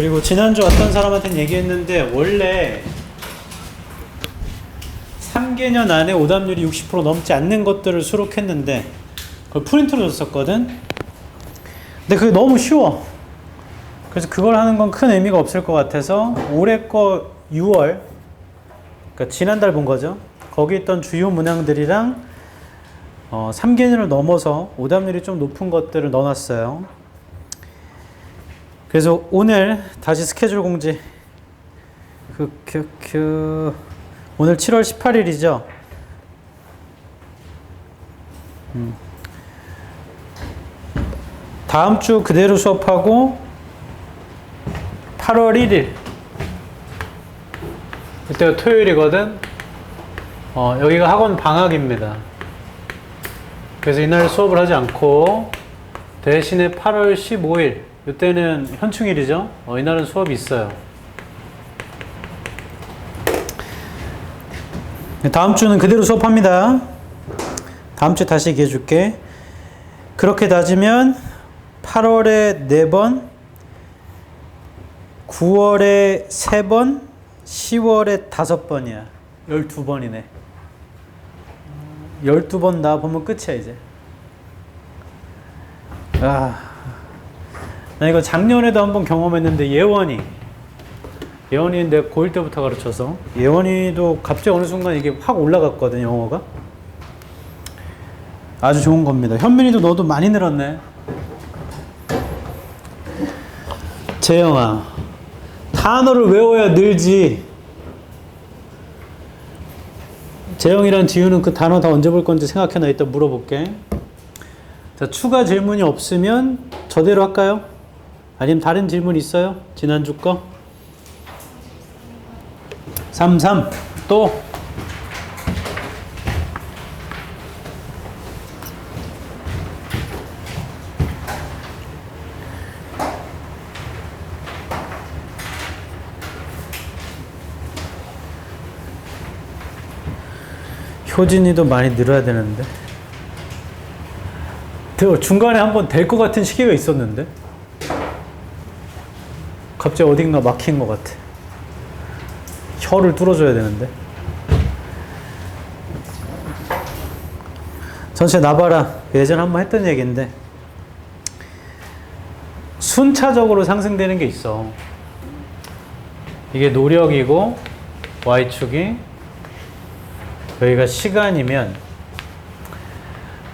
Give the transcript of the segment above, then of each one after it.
그리고 지난주 어떤 사람한테는 얘기했는데 원래 3개년 안에 오답률이 60% 넘지 않는 것들을 수록했는데 그걸 프린트로 줬었거든. 근데 그게 너무 쉬워. 그래서 그걸 하는 건 큰 의미가 없을 것 같아서 올해 거 6월, 그러니까 지난달 본 거죠. 거기 있던 주요 문항들이랑 3개년을 넘어서 오답률이 좀 높은 것들을 넣어놨어요. 그래서 오늘 다시 스케줄 공지. 오늘 7월 18일이죠. 다음 주 그대로 수업하고 8월 1일 이때가 토요일이거든. 여기가 학원 방학입니다. 그래서 이날 수업을 하지 않고 대신에 8월 15일 이때는 현충일이죠. 이날은 수업이 있어요. 다음 주는 그대로 수업합니다. 다음 주에 다시 얘기해 줄게. 그렇게 따지면 8월에 4번, 9월에 3번, 10월에 5번이야. 12번이네. 12번 나 보면 끝이야 이제. 나 이거 작년에도 한번 경험했는데 예원이 내가 고1 때부터 가르쳐서 예원이도 갑자기 어느 순간 이게 확 올라갔거든. 영어가 아주 좋은 겁니다. 현민이도 너도 많이 늘었네. 재영아, 단어를 외워야 늘지. 재영이랑 지우는 그 단어 다 언제 볼 건지 생각해놔. 이따 물어볼게. 자, 추가 질문이 없으면 저대로 할까요? 아니면 다른 질문 있어요? 지난주 거? 33 또 효진이도 많이 늘어야 되는데 중간에 한번 될 것 같은 시기가 있었는데 갑자기 어딘가 막힌 것 같아. 혀를 뚫어줘야 되는데. 전체 나봐라. 예전에 한번 했던 얘기인데 순차적으로 상승되는 게 있어. 이게 노력이고 Y축이 여기가 시간이면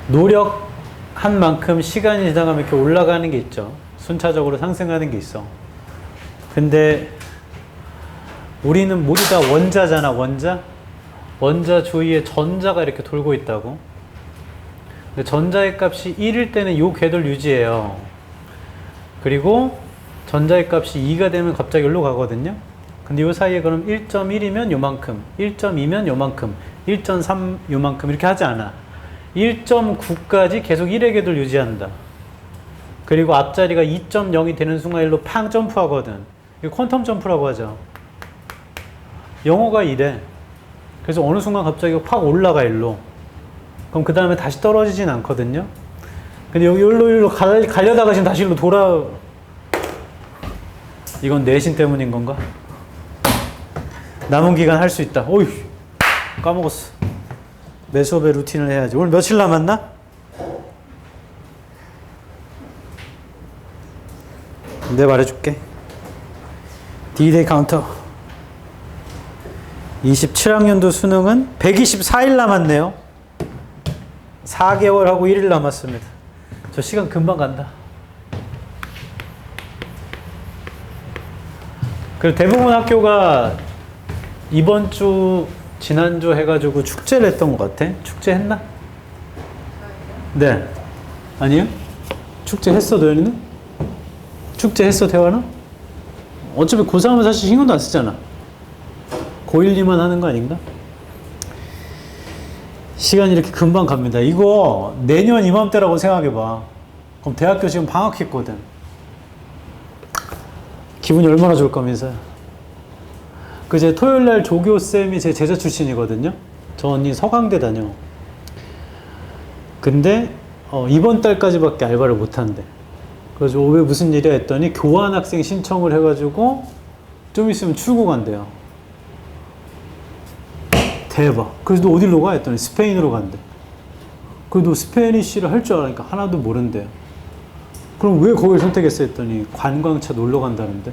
노력한 만큼 시간이 지나가면 이렇게 올라가는 게 있죠. 순차적으로 상승하는 게 있어. 근데 우리는 모두 다 원자잖아. 원자 주위에 전자가 이렇게 돌고 있다고. 근데 전자의 값이 1일 때는 이 궤도를 유지해요. 그리고 전자의 값이 2가 되면 갑자기 여기로 가거든요. 근데 이 사이에 그럼 1.1이면 요만큼, 1.2면 요만큼, 1.3 요만큼 이렇게 하지 않아. 1.9까지 계속 1의 궤도를 유지한다. 그리고 앞자리가 2.0이 되는 순간 일로 팡 점프하거든. 이거 퀀텀 점프라고 하죠. 영어가 이래. 그래서 어느 순간 갑자기 확 올라가 일로. 그럼 그 다음에 다시 떨어지진 않거든요. 근데 여기 일로 가려다가 지금 다시 일로 돌아. 이건 내신 때문인 건가? 남은 기간 할 수 있다. 어휴, 까먹었어. 매 수업에 루틴을 해야지. 오늘 며칠 남았나? 내가 말해줄게. D-Day 카운터. 27학년도 수능은 124일 남았네요. 4개월하고 1일 남았습니다. 저 시간 금방 간다. 그리고 대부분 학교가 이번 주, 지난주 해가지고 축제를 했던 것 같아. 축제 했나? 네. 아니요? 축제 했어, 도현이는? 축제 했어, 태환아? 어차피 고3은 사실 신경도 안 쓰잖아. 고1, 2만 하는 거 아닌가? 시간이 이렇게 금방 갑니다. 이거 내년 이맘때라고 생각해봐. 그럼 대학교 지금 방학했거든. 기분이 얼마나 좋을 거면서. 그제 토요일날 조교쌤이 제 제자 출신이거든요. 저 언니 서강대 다녀. 근데 이번 달까지밖에 알바를 못 한대. 그래서 왜 무슨 일이야 했더니 교환학생 신청을 해가지고 좀 있으면 출국 간대요. 대박. 그래서 너 어디로 가? 했더니 스페인으로 간대. 그래도 스페니쉬를 할 줄 알으니까 하나도 모른대요. 그럼 왜 거기를 선택했어? 했더니 관광차 놀러 간다는데.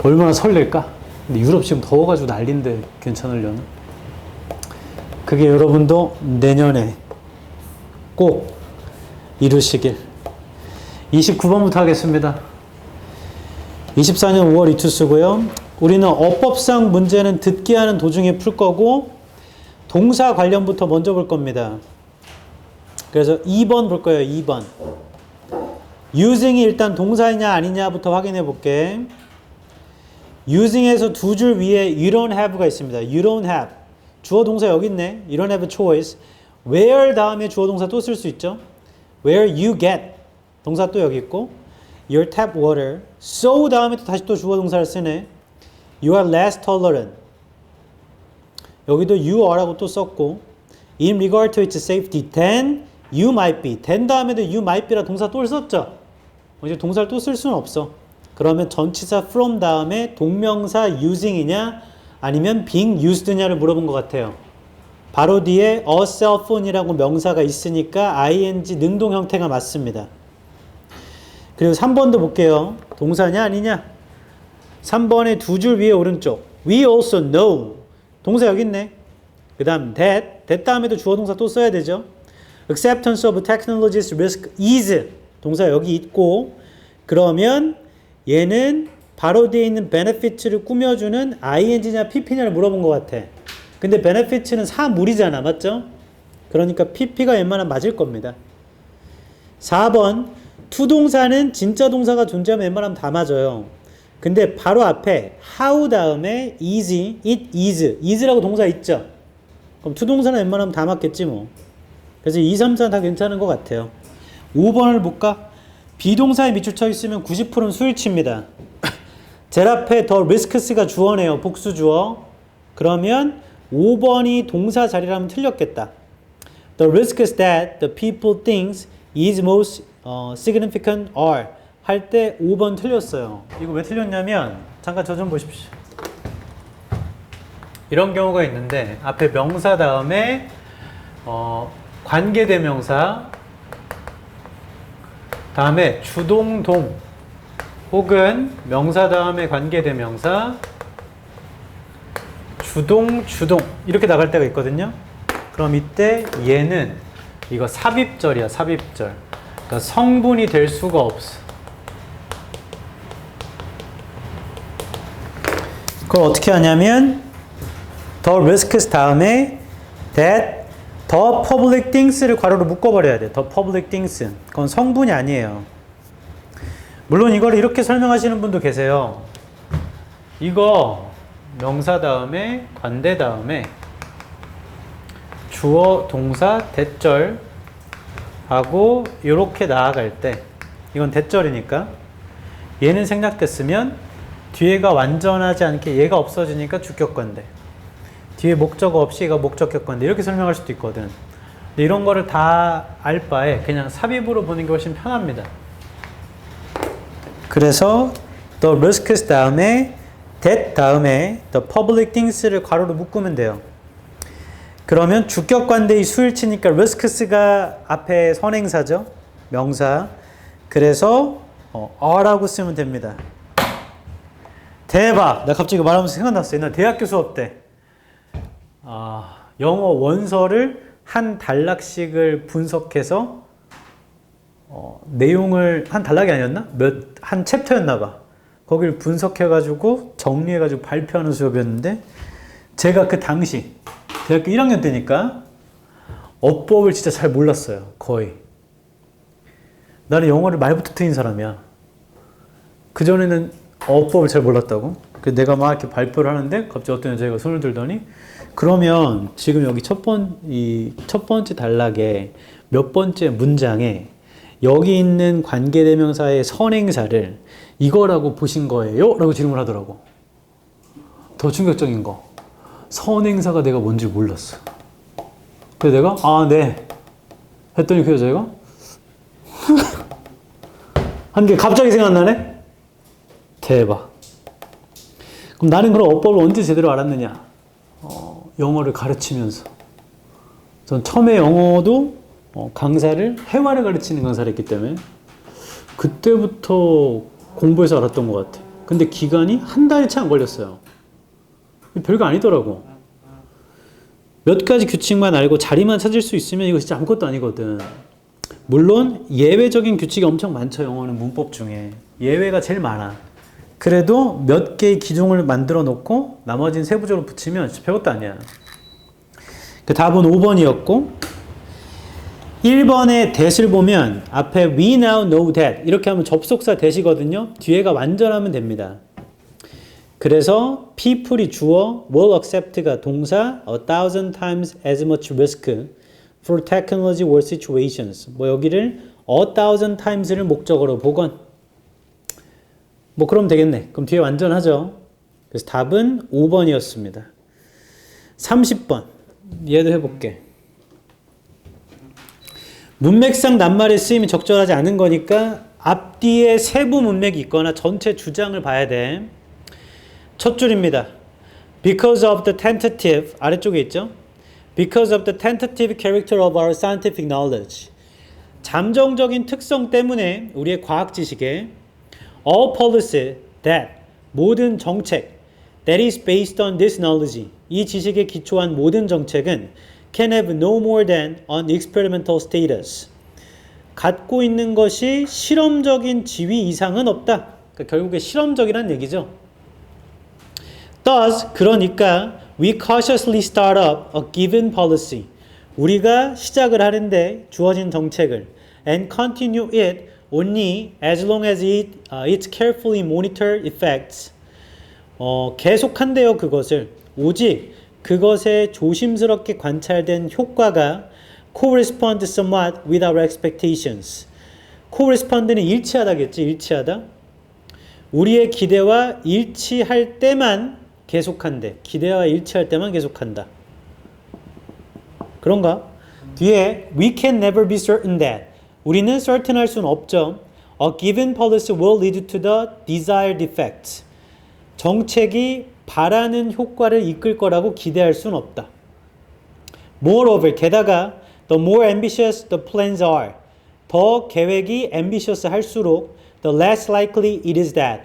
얼마나 설렐까? 근데 유럽 지금 더워가지고 난린데 괜찮으려나? 그게 여러분도 내년에 꼭 이루시길. 29번부터 하겠습니다. 24년 5월 이투스고요. 우리는 어법상 문제는 듣기 하는 도중에 풀 거고 동사 관련부터 먼저 볼 겁니다. 그래서 2번 볼 거예요. 2번. using이 일단 동사이냐 아니냐부터 확인해 볼게. using에서 두 줄 위에 you don't have가 있습니다. you don't have. 주어 동사 여기 있네. you don't have a choice. where 다음에 주어 동사 또 쓸 수 있죠. where you get. 동사 또 여기 있고 your tap water. so 다음에 또 다시 또 주어 동사를 쓰네. you are less tolerant. 여기도 you are라고 또 썼고 in regard to its safety then you might be. then 다음에도 you might be라 동사 또 썼죠. 이제 동사를 또 쓸 수는 없어. 그러면 전치사 from 다음에 동명사 using이냐 아니면 being used냐를 물어본 것 같아요. 바로 뒤에 a cell phone이라고 명사가 있으니까 ing 능동 형태가 맞습니다. 그리고 3번도 볼게요. 동사냐 아니냐? 3번의 두 줄 위에 오른쪽 we also know. 동사 여기 있네. 그 다음 that 다음에도 주어 동사 또 써야 되죠. acceptance of technology's risk is. 동사 여기 있고 그러면 얘는 바로 뒤에 있는 benefits를 꾸며주는 ing냐 pp냐를 물어본 것 같아. 근데 benefits는 사물이잖아. 맞죠? 그러니까 pp가 웬만하면 맞을 겁니다. 4번 투동사는 진짜 동사가 존재하면 웬만하면 다 맞아요. 근데 바로 앞에 how 다음에 is, it is, is라고 동사 있죠? 그럼 투동사는 웬만하면 다 맞겠지 뭐. 그래서 2, 3, 4 다 괜찮은 것 같아요. 5번을 볼까? 비동사에 밑줄 있으면 90%는 수일치입니다. 제일 앞에 더 risks가 주어네요. 복수 주어. 그러면 5번이 동사 자리라면 틀렸겠다. The risks that the people thinks is most significant are 할 때 5번 틀렸어요. 이거 왜 틀렸냐면 잠깐 저 좀 보십시오. 이런 경우가 있는데 앞에 명사 다음에 관계대명사 다음에 주동동 혹은 명사 다음에 관계대명사 주동 이렇게 나갈 때가 있거든요. 그럼 이때 얘는 이거 삽입절이야. 삽입절. 그러니까 성분이 될 수가 없어. 그걸 어떻게 하냐면 the risks 다음에 that the public things를 괄호로 묶어버려야 돼. the public things. 그건 성분이 아니에요. 물론 이걸 이렇게 설명하시는 분도 계세요. 이거 명사 다음에 관대 다음에 주어 동사 대절 하고 이렇게 나아갈 때 이건 대절이니까 얘는 생략됐으면 뒤에가 완전하지 않게 얘가 없어지니까 주격관대. 뒤에 목적어 없이 얘가 목적격관대. 이렇게 설명할 수도 있거든. 근데 이런 거를 다 알 바에 그냥 삽입으로 보는 게 훨씬 편합니다. 그래서 the risks 다음에 that 다음에 the public things를 괄호로 묶으면 돼요. 그러면 주격관대의 수일치니까 risks가 앞에 선행사죠. 명사. 그래서 are라고 쓰면 됩니다. 대박! 나 갑자기 말하면서 생각났어요. 나 대학교 수업 때 영어 원서를 한 단락씩을 분석해서 내용을 한 단락이 아니었나? 한 챕터였나 봐. 거기를 분석해가지고 정리해가지고 발표하는 수업이었는데 제가 그 당시 대학교 1학년 때니까 어법을 진짜 잘 몰랐어요. 거의. 나는 영어를 말부터 트인 사람이야. 그전에는 어법을 잘 몰랐다고? 그래서 내가 막 이렇게 발표를 하는데 갑자기 어떤 여자가 손을 들더니 그러면 지금 여기 첫 번째 단락에 몇 번째 문장에 여기 있는 관계대명사의 선행사를 이거라고 보신 거예요? 라고 질문을 하더라고. 더 충격적인 거. 선행사가 내가 뭔지 몰랐어. 그래서 내가 아, 네. 했더니 그 여자애가 한 게 갑자기 생각나네? 대박. 그럼 나는 그런 어법을 언제 제대로 알았느냐? 영어를 가르치면서. 전 처음에 영어도 강사를, 회화를 가르치는 강사를 했기 때문에 그때부터 공부해서 알았던 것 같아. 근데 기간이 한 달이 채 안 걸렸어요. 별거 아니더라고. 몇 가지 규칙만 알고 자리만 찾을 수 있으면 이거 진짜 아무것도 아니거든. 물론 예외적인 규칙이 엄청 많죠. 영어는 문법 중에. 예외가 제일 많아. 그래도 몇 개의 기둥을 만들어 놓고 나머지는 세부적으로 붙이면 진짜 별것도 아니야. 그 답은 5번이었고 1번의 that을 보면 앞에 we now know that 이렇게 하면 접속사 that이거든요. 뒤에가 완전하면 됩니다. 그래서 people이 주어, will accept가 동사, 1000 times as much risk for technology or situations. 뭐 여기를 1000 times를 목적어로 보건. 뭐 그럼 되겠네. 그럼 뒤에 완전하죠. 그래서 답은 5번이었습니다. 30번. 얘도 해볼게. 문맥상 낱말의 쓰임이 적절하지 않은 거니까 앞뒤에 세부 문맥이 있거나 전체 주장을 봐야 돼. 첫 줄입니다. Because of the tentative, 아래쪽에 있죠? Because of the tentative character of our scientific knowledge. 잠정적인 특성 때문에 우리의 과학 지식에 all policy that, 모든 정책 that is based on this knowledge, 이 지식에 기초한 모든 정책은 can have no more than an experimental status. 갖고 있는 것이 실험적인 지위 이상은 없다. 그러니까 결국에 실험적이란 얘기죠. Thus, 그러니까 we cautiously start up a given policy. 우리가 시작을 하는데 주어진 정책을 and continue it only as long as it carefully monitor effects. 계속한대요 그것을. 오직 그것에 조심스럽게 관찰된 효과가 correspond somewhat with our expectations. correspond는 일치하다겠지, 일치하다. 우리의 기대와 일치할 때만 계속한대. 기대와 일치할 때만 계속한다. 그런가? 뒤에 we can never be certain that. 우리는 certain 할 수는 없죠. A given policy will lead to the desired effect. 정책이 바라는 효과를 이끌 거라고 기대할 수는 없다. Moreover, 게다가 the more ambitious the plans are, 더 계획이 ambitious 할수록 the less likely it is that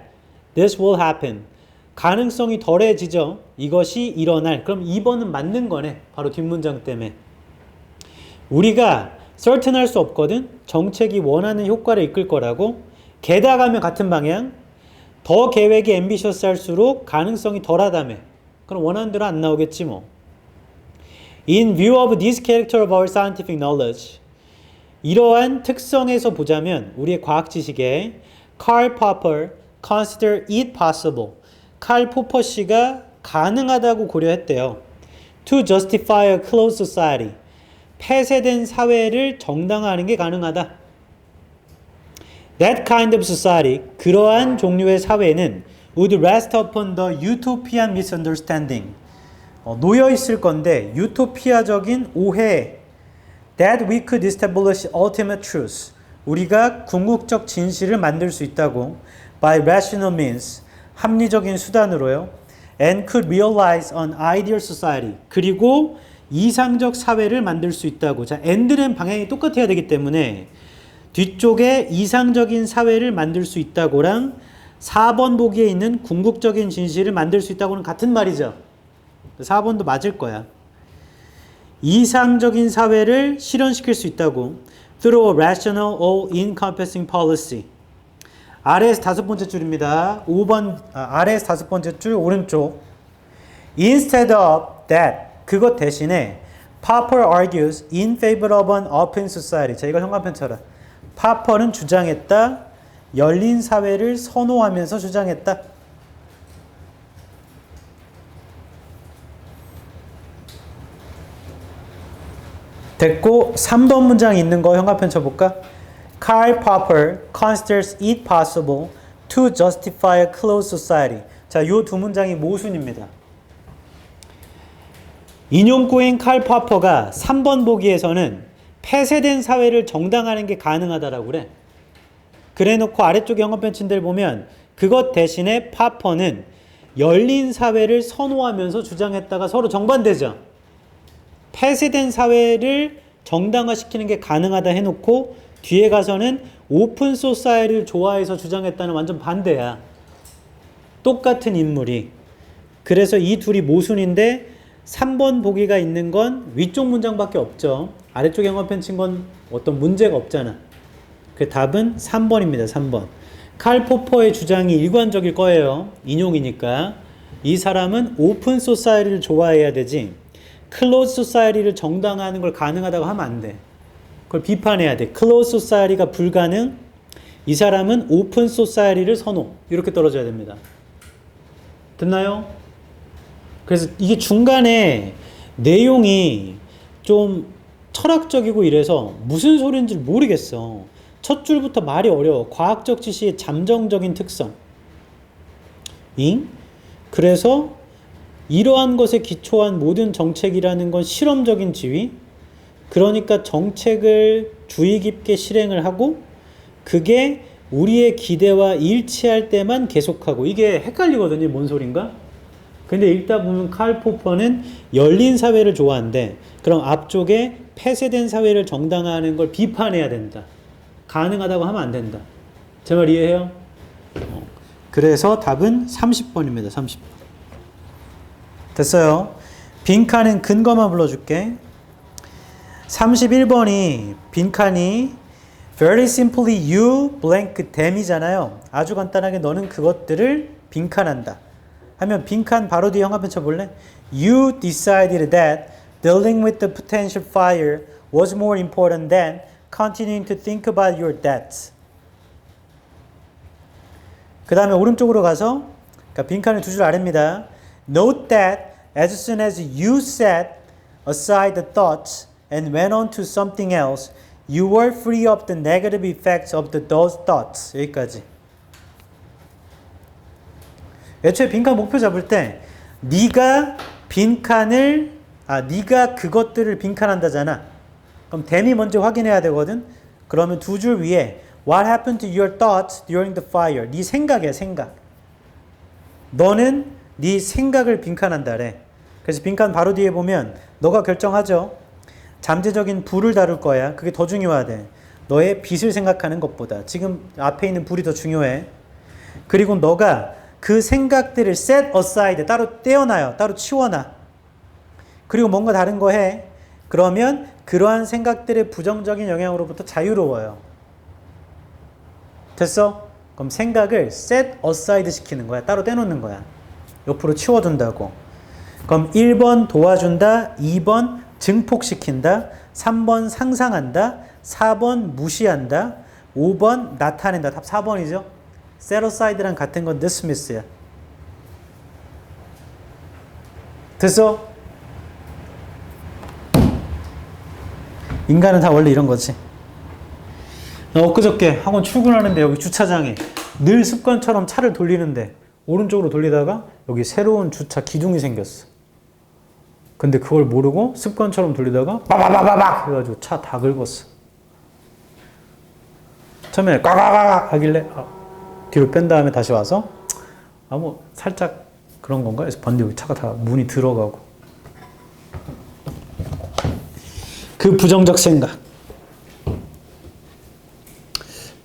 this will happen. 가능성이 덜해지죠. 이것이 일어날. 그럼 2번은 맞는 거네. 바로 뒷문장 때문에. 우리가 certain 할 수 없거든. 정책이 원하는 효과를 이끌 거라고. 게다가면 같은 방향. 더 계획이 ambitious 할수록 가능성이 덜하다며. 그럼 원하는 대로 안 나오겠지 뭐. In view of this character of our scientific knowledge. 이러한 특성에서 보자면 우리의 과학 지식에 Karl Popper consider it possible. 칼 포퍼 씨가 가능하다고 고려했대요. To justify a closed society. 폐쇄된 사회를 정당화하는 게 가능하다. That kind of society, 그러한 종류의 사회는 would rest upon the utopian misunderstanding. 놓여 있을 건데 유토피아적인 오해. That we could establish ultimate truth. 우리가 궁극적 진실을 만들 수 있다고. By rational means. 합리적인 수단으로요. And could realize an ideal society. 그리고 이상적 사회를 만들 수 있다고. 자, and는 방향이 똑같아야 되기 때문에 뒤쪽에 이상적인 사회를 만들 수 있다고랑 4번 보기에 있는 궁극적인 진실을 만들 수 있다고는 같은 말이죠. 4번도 맞을 거야. 이상적인 사회를 실현시킬 수 있다고. Through a rational or encompassing policy. 아래에서 5번째 줄입니다. 5번 아래에서 5번째 줄 오른쪽. Instead of that, 그것 대신에 Popper argues in favor of an open society. 자, 이걸 현관편 쳐라. 파퍼는 주장했다. 열린 사회를 선호하면서 주장했다. 됐고 3번 문장이 있는 거 현관편 쳐볼까? Karl Popper considers it possible to justify a closed society. 자, 요 두 문장이 모순입니다. 인용구인 칼 파퍼가 3번 보기에서는 폐쇄된 사회를 정당화하는 게 가능하다라고 그래. 그래놓고 아래쪽 영어 벤치들 보면 그것 대신에 파퍼는 열린 사회를 선호하면서 주장했다가 서로 정반대죠. 폐쇄된 사회를 정당화시키는 게 가능하다 해놓고 뒤에 가서는 오픈 소사이티를 좋아해서 주장했다는 완전 반대야. 똑같은 인물이. 그래서 이 둘이 모순인데 3번 보기가 있는 건 위쪽 문장밖에 없죠. 아래쪽 영어 펜친 건 어떤 문제가 없잖아. 그 답은 3번입니다. 3번. 칼 포퍼의 주장이 일관적일 거예요. 인용이니까. 이 사람은 오픈 소사이티를 좋아해야 되지 클로즈 소사이티를 정당화하는 걸 가능하다고 하면 안 돼. 그걸 비판해야 돼. 클로즈 소사이티가 불가능. 이 사람은 오픈 소사이티를 선호. 이렇게 떨어져야 됩니다. 됐나요? 그래서 이게 중간에 내용이 좀 철학적이고 이래서 무슨 소리인지 모르겠어. 첫 줄부터 말이 어려워. 과학적 지시의 잠정적인 특성. 그래서 이러한 것에 기초한 모든 정책이라는 건 실험적인 지위. 그러니까 정책을 주의 깊게 실행을 하고 그게 우리의 기대와 일치할 때만 계속하고. 이게 헷갈리거든요. 뭔 소린가? 근데 읽다 보면 칼 포퍼는 열린 사회를 좋아한대. 그럼 앞쪽에 폐쇄된 사회를 정당화하는 걸 비판해야 된다. 가능하다고 하면 안 된다. 제 말 이해해요? 그래서 답은 30번입니다. 30번. 됐어요. 빈칸은 근거만 불러줄게. 31번이 빈칸이 very simply you blank them이잖아요. 아주 간단하게 너는 그것들을 빈칸한다. 하면 빈칸 바로 뒤에 형광펜 쳐볼래? You decided that dealing with the potential fire was more important than continuing to think about your debts. 그 다음에 오른쪽으로 가서 그러니까 빈칸의 두 줄 아래입니다. Note that as soon as you set aside the thoughts and went on to something else, you were free of the negative effects of those thoughts. 여기까지. 애초에 빈칸 목표 잡을 때 네가 그것들을 빈칸한다잖아. 그럼 them이 먼저 확인해야 되거든. 그러면 두 줄 위에 What happened to your thoughts during the fire? 네 생각이야, 생각. 너는 네 생각을 빈칸한다래. 그래서 빈칸 바로 뒤에 보면 너가 결정하죠. 잠재적인 불을 다룰 거야. 그게 더 중요하대. 너의 빛을 생각하는 것보다. 지금 앞에 있는 불이 더 중요해. 그리고 너가 그 생각들을 set aside, 따로 떼어놔요. 따로 치워놔. 그리고 뭔가 다른 거 해. 그러면 그러한 생각들의 부정적인 영향으로부터 자유로워요. 됐어? 그럼 생각을 set aside 시키는 거야. 따로 떼놓는 거야. 옆으로 치워둔다고. 그럼 1번 도와준다, 2번 증폭시킨다, 3번 상상한다, 4번 무시한다, 5번 나타낸다. 답 4번이죠? set aside랑 같은 건 dismiss야. 됐어? 인간은 다 원래 이런 거지. 엊그저께 학원 출근하는데 여기 주차장에 늘 습관처럼 차를 돌리는데 오른쪽으로 돌리다가 여기 새로운 주차 기둥이 생겼어. 근데 그걸 모르고 습관처럼 돌리다가 빠바바바박 해가지고 차 다 긁었어. 처음에 꽉꽉꽉 하길래 뒤로 뺀 다음에 다시 와서 뭐 살짝 그런 건가? 그래서 봤는데 차가 다 문이 들어가고. 그 부정적 생각.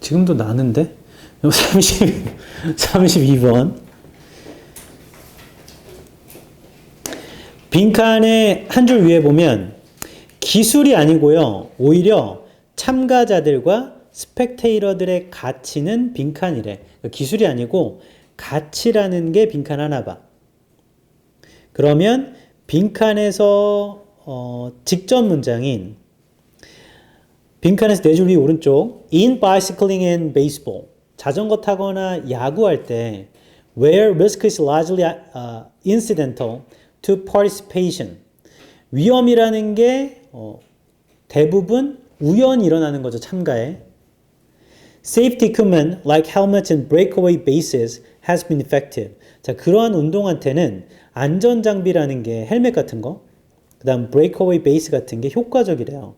지금도 나는데? 32번. 빈칸의 한 줄 위에 보면 기술이 아니고요. 오히려 참가자들과 스펙테이터들의 가치는 빈칸이래. 기술이 아니고 가치라는 게 빈칸 하나 봐. 그러면 빈칸에서 직전 문장인 빈칸에서 네 줄 위 오른쪽 In bicycling and baseball 자전거 타거나 야구할 때 where risk is largely incidental to participation 위험이라는 게 대부분 우연히 일어나는 거죠. 참가에 Safety equipment like helmets and breakaway bases has been effective. 자, 그러한 운동한테는 안전장비라는 게 헬멧 같은 거 그 다음 breakaway base 같은 게 효과적이래요.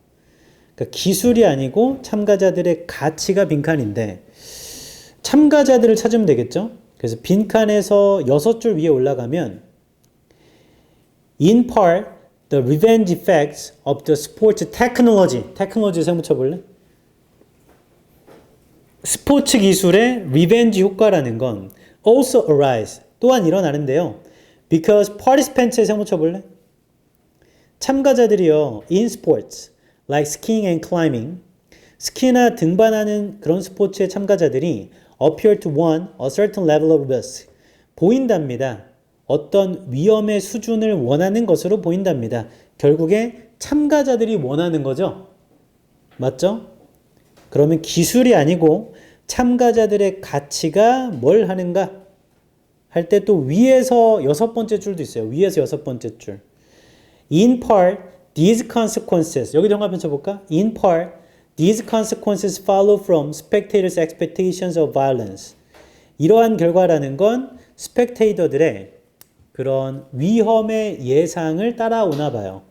그러니까 기술이 아니고 참가자들의 가치가 빈칸인데 참가자들을 찾으면 되겠죠. 그래서 빈칸에서 6줄 위에 올라가면 in part the revenge effects of the sports technology. 테크놀로지 생붙여 볼래? 스포츠 기술의 리벤지 효과라는 건 also arise. 또한 일어나는데요. because participants에 생붙여 볼래? 참가자들이요. in sports like skiing and climbing. 스키나 등반하는 그런 스포츠의 참가자들이 appear to want a certain level of risk. 보인답니다. 어떤 위험의 수준을 원하는 것으로 보인답니다. 결국에 참가자들이 원하는 거죠. 맞죠? 그러면 기술이 아니고 참가자들의 가치가 뭘 하는가? 할 때 또 위에서 6번째 줄도 있어요. 위에서 6번째 줄. In part, these consequences. 여기도 연관편 쳐볼까? In part, these consequences follow from spectators' expectations of violence. 이러한 결과라는 건 스펙테이터들의 그런 위험의 예상을 따라오나 봐요.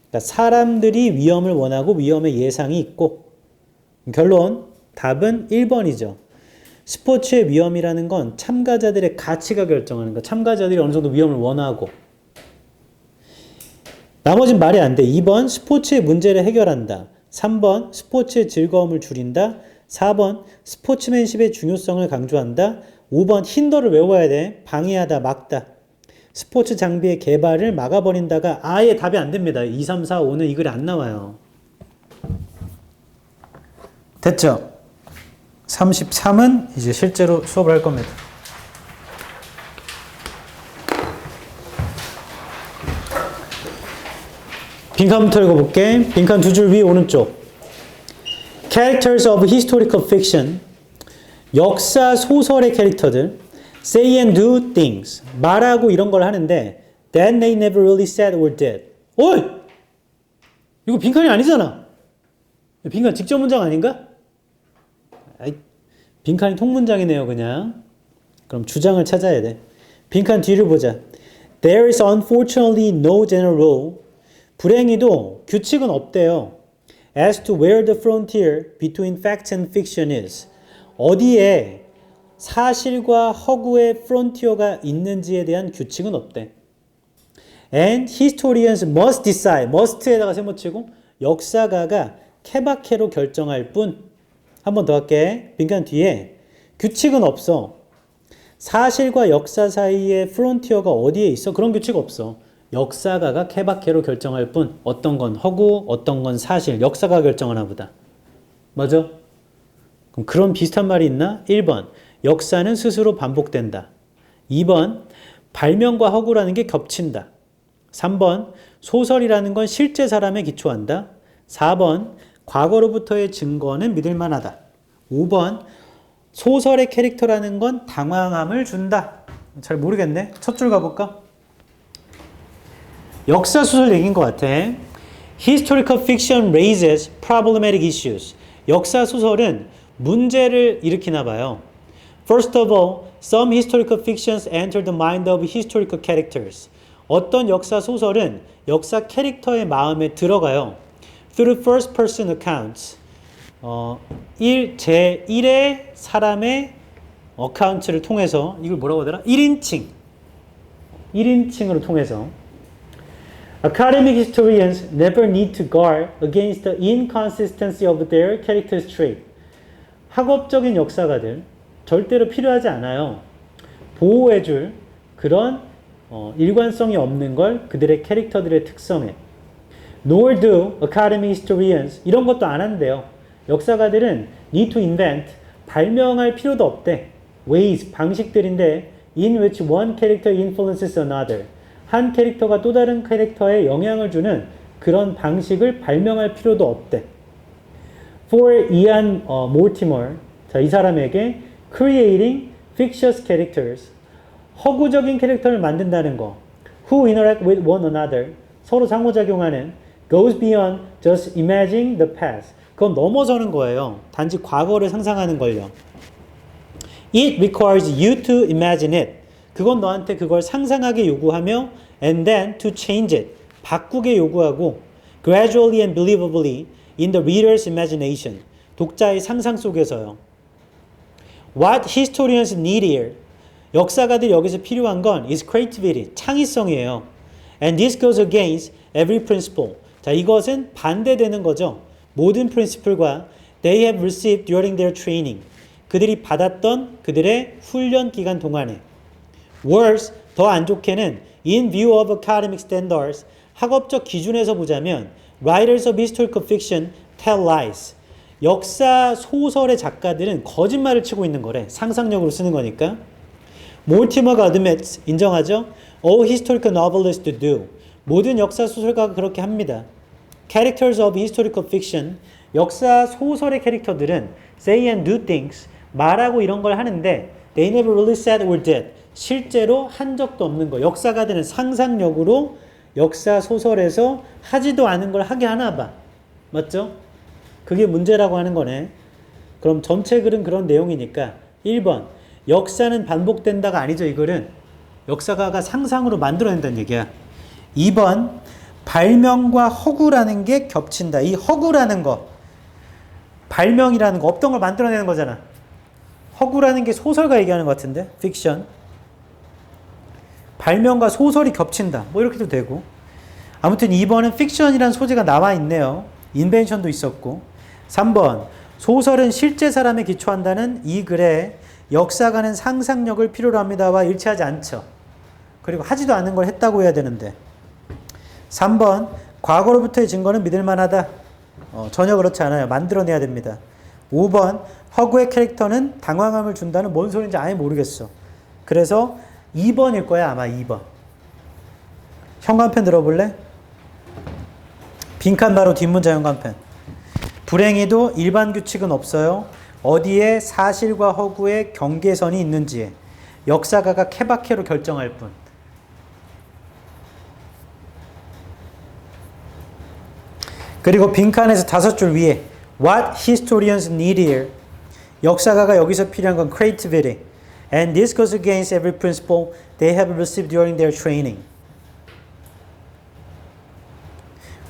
그러니까 사람들이 위험을 원하고 위험의 예상이 있고 결론, 답은 1번이죠. 스포츠의 위험이라는 건 참가자들의 가치가 결정하는 거. 참가자들이 어느 정도 위험을 원하고 나머진 말이 안 돼. 2번 스포츠의 문제를 해결한다. 3번 스포츠의 즐거움을 줄인다. 4번 스포츠맨십의 중요성을 강조한다. 5번 힌더를 외워야 돼. 방해하다, 막다. 스포츠 장비의 개발을 막아버린다가 아예 답이 안 됩니다. 2, 3, 4, 5는 이 글이 안 나와요. 됐죠? 33은 이제 실제로 수업을 할 겁니다. 빈칸부터 읽어볼게. 빈칸 2줄 위 오른쪽. Characters of historical fiction. 역사 소설의 캐릭터들. Say and do things. 말하고 이런 걸 하는데 that they never really said or did. 어이! 이거 빈칸이 아니잖아. 빈칸 직접 문장 아닌가? 아이, 빈칸이 통문장이네요, 그냥. 그럼 주장을 찾아야 돼. 빈칸 뒤를 보자. There is unfortunately no general rule. 불행히도 규칙은 없대요. As to where the frontier between fact and fiction is. 어디에 사실과 허구의 프론티어가 있는지에 대한 규칙은 없대. And historians must decide. must에다가 세모치고 역사가가 케바케로 결정할 뿐. 한 번 더 할게. 빈칸 뒤에 규칙은 없어. 사실과 역사 사이에 프론티어가 어디에 있어? 그런 규칙 없어. 역사가가 케바케로 결정할 뿐. 어떤 건 허구, 어떤 건 사실. 역사가 결정하나 보다. 맞아? 그럼 그런 비슷한 말이 있나? 1번. 역사는 스스로 반복된다. 2번. 발명과 허구라는 게 겹친다. 3번. 소설이라는 건 실제 사람에 기초한다. 4번. 과거로부터의 증거는 믿을 만하다. 5번. 소설의 캐릭터라는 건 당황함을 준다. 잘 모르겠네. 첫 줄 가볼까? 역사 소설 얘기인 것 같아. Historical fiction raises problematic issues. 역사 소설은 문제를 일으키나 봐요. First of all, some historical fictions enter the mind of historical characters. 어떤 역사 소설은 역사 캐릭터의 마음에 들어가요. Through first person accounts. 제1의 사람의 어카운트를 통해서 이걸 뭐라고 하더라? 1인칭으로 통해서 Academic historians never need to guard against the inconsistency of their character's trait. 학업적인 역사가들 절대로 필요하지 않아요. 보호해줄 그런 일관성이 없는 걸 그들의 캐릭터들의 특성에. Nor do academic historians. 이런 것도 안 한대요. 역사가들은 need to invent. 발명할 필요도 없대. Ways, 방식들인데 in which one character influences another. 한 캐릭터가 또 다른 캐릭터에 영향을 주는 그런 방식을 발명할 필요도 없대. For Ian Mortimer, 자, 이 사람에게 creating fictitious characters, 허구적인 캐릭터를 만든다는 거, who interact with one another, 서로 상호작용하는, goes beyond just imagining the past. 그건 넘어서는 거예요. 단지 과거를 상상하는 걸요. It requires you to imagine it. 그건 너한테 그걸 상상하게 요구하며 and then to change it. 바꾸게 요구하고 gradually and believably in the reader's imagination. 독자의 상상 속에서요. What historians need here. 역사가들이 여기서 필요한 건 is creativity, 창의성이에요. And this goes against every principle. 자, 이것은 반대되는 거죠. 모든 principle과 they have received during their training. 그들이 받았던 그들의 훈련 기간 동안에. Worse, 더 안 좋게는 in view of academic standards, 학업적 기준에서 보자면 writers of historical fiction tell lies. 역사 소설의 작가들은 거짓말을 치고 있는 거래. 상상력으로 쓰는 거니까. Mortimer가 admits, 인정하죠? All historical novelists do. 모든 역사 소설가가 그렇게 합니다. Characters of historical fiction, 역사 소설의 캐릭터들은 say and do things, 말하고 이런 걸 하는데 they never really said or did. 실제로 한 적도 없는 거. 역사가들은 상상력으로 역사 소설에서 하지도 않은 걸 하게 하나 봐. 맞죠? 그게 문제라고 하는 거네. 그럼 전체 글은 그런 내용이니까 1번 역사는 반복된다가 아니죠. 이거는 역사가가 상상으로 만들어낸다는 얘기야. 2번 발명과 허구라는 게 겹친다. 이 허구라는 거, 발명이라는 거, 없던 걸 만들어내는 거잖아. 허구라는 게 소설가 얘기하는 것 같은데, 픽션. 발명과 소설이 겹친다. 뭐 이렇게도 되고. 아무튼 2번은 픽션이라는 소재가 나와 있네요. 인벤션도 있었고. 3번 소설은 실제 사람에 기초한다는 이 글에 역사가는 상상력을 필요로 합니다와 일치하지 않죠. 그리고 하지도 않은 걸 했다고 해야 되는데. 3번 과거로부터의 증거는 믿을 만하다. 전혀 그렇지 않아요. 만들어내야 됩니다. 5번 허구의 캐릭터는 당황함을 준다는 뭔 소리인지 아예 모르겠어. 그래서 2번일 거야. 아마 2번. 현관펜 들어볼래? 빈칸 바로 뒷문자 현관펜. 불행히도 일반 규칙은 없어요. 어디에 사실과 허구의 경계선이 있는지에 역사가가 케바케로 결정할 뿐. 그리고 빈칸에서 5줄 위에 What historians need here. 역사가가 여기서 필요한 건 creativity. And this goes against every principle they have received during their training.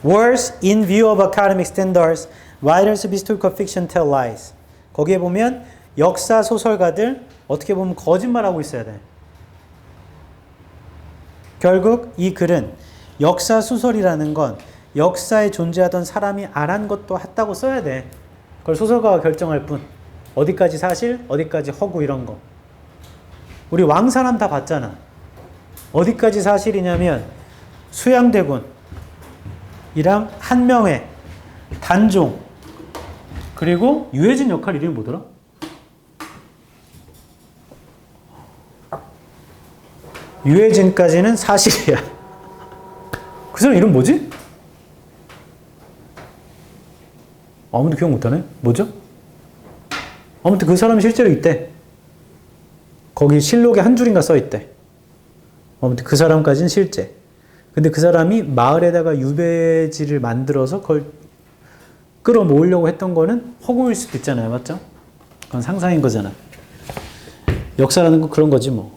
Worse, in view of academic standards, writers of historical fiction tell lies. 거기에 보면 역사 소설가들 어떻게 보면 거짓말하고 있어야 돼. 결국 이 글은 역사 소설이라는 건 역사에 존재하던 사람이 안 한 것도 했다고 써야 돼. 그걸 소설가가 결정할 뿐. 어디까지 사실, 어디까지 허구 이런 거. 우리 왕사람 다 봤잖아. 어디까지 사실이냐면 수양대군이랑 한명회, 단종, 그리고 유해진 역할 이름이 뭐더라? 유해진까지는 사실이야. 그 사람 이름 뭐지? 아무도 기억 못하네? 뭐죠? 아무튼 그 사람이 실제로 있대. 거기 실록에 한 줄인가 써있대. 아무튼 그 사람까지는 실제. 근데 그 사람이 마을에다가 유배지를 만들어서 그걸 끌어모으려고 했던 거는 허구일 수도 있잖아요. 맞죠? 그건 상상인 거잖아. 역사라는 건 그런 거지 뭐.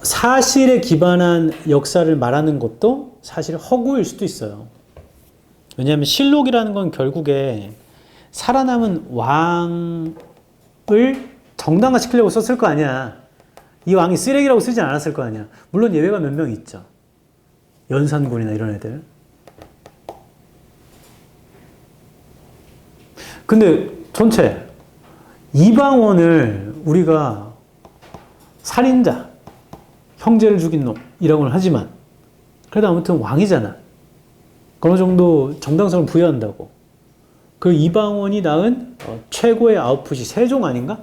사실에 기반한 역사를 말하는 것도 사실 허구일 수도 있어요. 왜냐하면 실록이라는 건 결국에 살아남은 왕을 정당화시키려고 썼을 거 아니야. 이 왕이 쓰레기라고 쓰진 않았을 거 아니야. 물론 예외가 몇 명 있죠. 연산군이나 이런 애들. 근데 전체 이방원을 우리가 살인자, 형제를 죽인 놈이라고는 하지만 그래도 아무튼 왕이잖아. 어느 정도 정당성을 부여한다고. 그 이방원이 낳은 최고의 아웃풋이 세종 아닌가?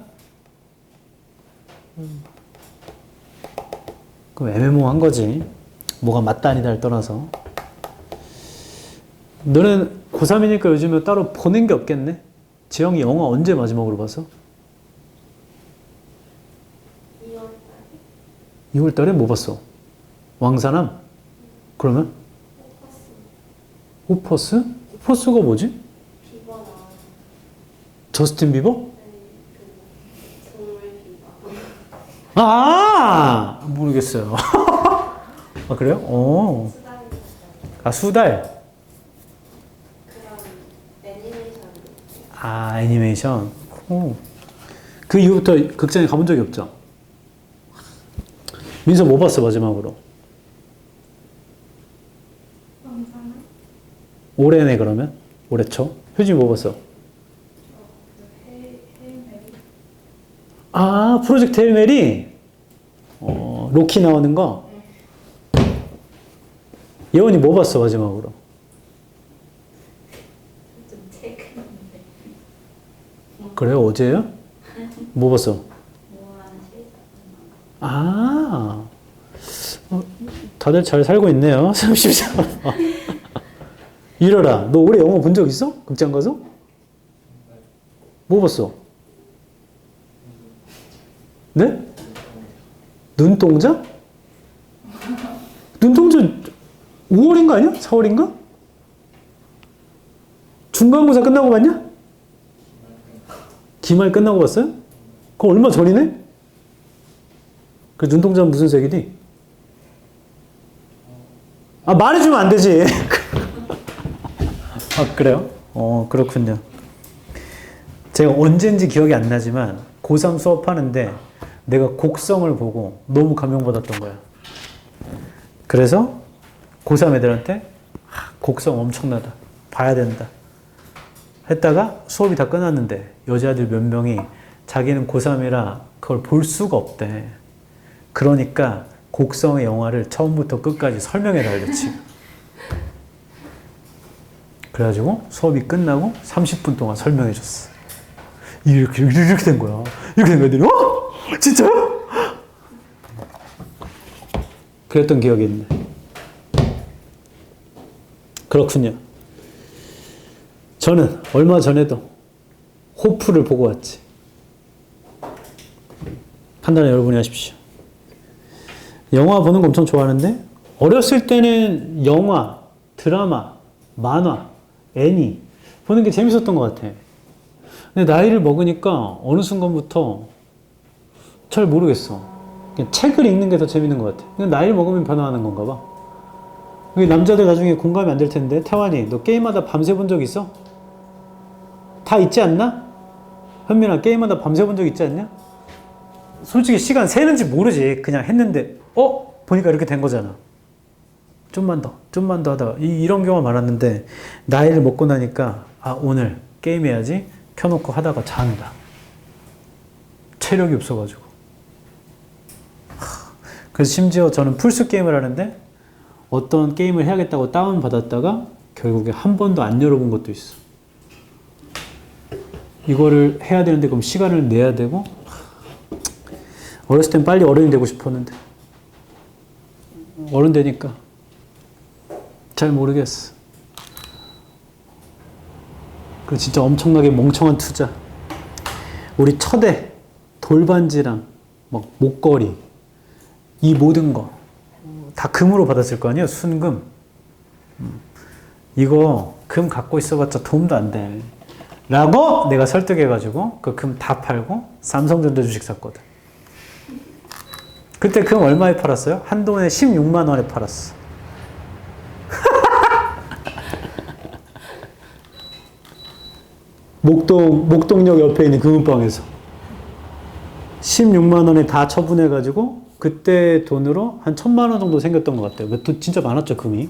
그럼 애매모호한 거지. 뭐가 맞다 아니다를 떠나서. 너는 고3이니까 요즘에 따로 보낸 게 없겠네? 지영이 영화 언제 마지막으로 봤어? 2월달에. 2월달에 뭐 봤어? 왕사남? 그러면? 호퍼스? 호퍼스가 뭐지? 비버 나온. 저스틴 비버? 네, 그 동물 비버. 아! 모르겠어요. 아, 그래요? 오. 수다리 아, 수달. 그런 애니메이션. 아, 애니메이션. 오. 그 이후부터 극장에 가본 적이 없죠? 민서 뭐 봤어, 마지막으로? 영상을? 올해네, 그러면? 올해 초? 효진이 뭐 봤어? 헤이메리. 아, 프로젝트 헬메리? 로키 나오는 거? 예원이 뭐 봤어, 마지막으로? 좀 최근인데. 그래요? 어제요? 뭐 봤어? 모아는 실사. 아, 다들 잘 살고 있네요. 34. 이래라. 너 올해 영화 본 적 있어? 극장 가서? 뭐 봤어? 네? 눈동자? 눈동자 5월인가 아니야? 4월인가? 중간고사 끝나고 봤냐? 기말 끝나고 봤어요? 그거 얼마 전이네? 그 눈동자는 무슨 색이니? 아, 말해주면 안 되지. 아, 그래요? 그렇군요. 제가 언젠지 기억이 안 나지만 고3 수업하는데 내가 곡성을 보고 너무 감명받았던 거야. 그래서 고3 애들한테 곡성 엄청나다. 봐야 된다. 했다가 수업이 다 끝났는데 여자들 몇 명이 자기는 고3이라 그걸 볼 수가 없대. 그러니까 곡성의 영화를 처음부터 끝까지 설명해 달랬지. 그래가지고 수업이 끝나고 30분 동안 설명해 줬어. 이렇게 된 거야. 이렇게 된 거야. 애들이, 진짜요? 그랬던 기억이 있네. 그렇군요. 저는 얼마 전에도 호프를 보고 왔지. 판단을 여러분이 하십시오. 영화 보는 거 엄청 좋아하는데 어렸을 때는 영화, 드라마, 만화, 애니 보는 게 재밌었던 것 같아. 근데 나이를 먹으니까 어느 순간부터 잘 모르겠어. 그냥 책을 읽는 게 더 재밌는 것 같아. 그냥 나이를 먹으면 변화하는 건가 봐. 남자들 나중에 공감이 안 될 텐데 태환이 너 게임하다 밤새 본 적 있어? 다 있지 않나? 현민아 게임하다 밤새 본 적 있지 않냐? 솔직히 시간 새는지 모르지. 그냥 했는데 보니까 이렇게 된 거잖아. 좀만 더 하다가 이런 경우가 많았는데 나이를 먹고 나니까 오늘 게임해야지 켜놓고 하다가 잔다. 체력이 없어가지고. 그래서 심지어 저는 풀스 게임을 하는데 어떤 게임을 해야겠다고 다운받았다가 결국에 한 번도 안 열어본 것도 있어. 이거를 해야 되는데 그럼 시간을 내야 되고 어렸을 땐 빨리 어른이 되고 싶었는데 어른 되니까 잘 모르겠어. 그 진짜 엄청나게 멍청한 투자. 우리 첫애 돌반지랑 막 목걸이 이 모든 거 다 금으로 받았을 거 아니에요? 순금. 이거 금 갖고 있어봤자 도움도 안 돼. 라고 내가 설득해가지고 그 금 다 팔고 삼성전자 주식 샀거든. 그때 금 얼마에 팔았어요? 한돈에 16만 원에 팔았어. 목동역 옆에 있는 금은방에서 16만 원에 다 처분해가지고 그때 돈으로 한 1,000만 원 정도 생겼던 것 같아요. 돈 진짜 많았죠, 금이.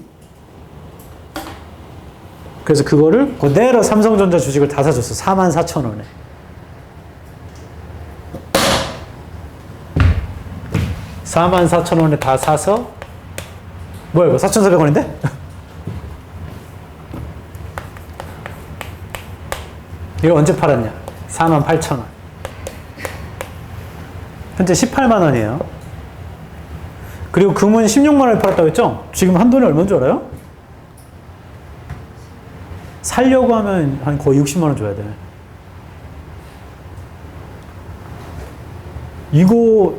그래서 그거를 그대로 삼성전자 주식을 다 사줬어. 44,000원에. (44,000원에) 다 사서 뭐야 이거 4,400원인데? 이거 언제 팔았냐? 48,000원. 현재 18만 원이에요. 그리고 금은 16만 원에 팔았다고 했죠? 지금 한돈이 얼마인 줄 알아요? 살려고 하면 한 거의 60만 원 줘야 돼. 이거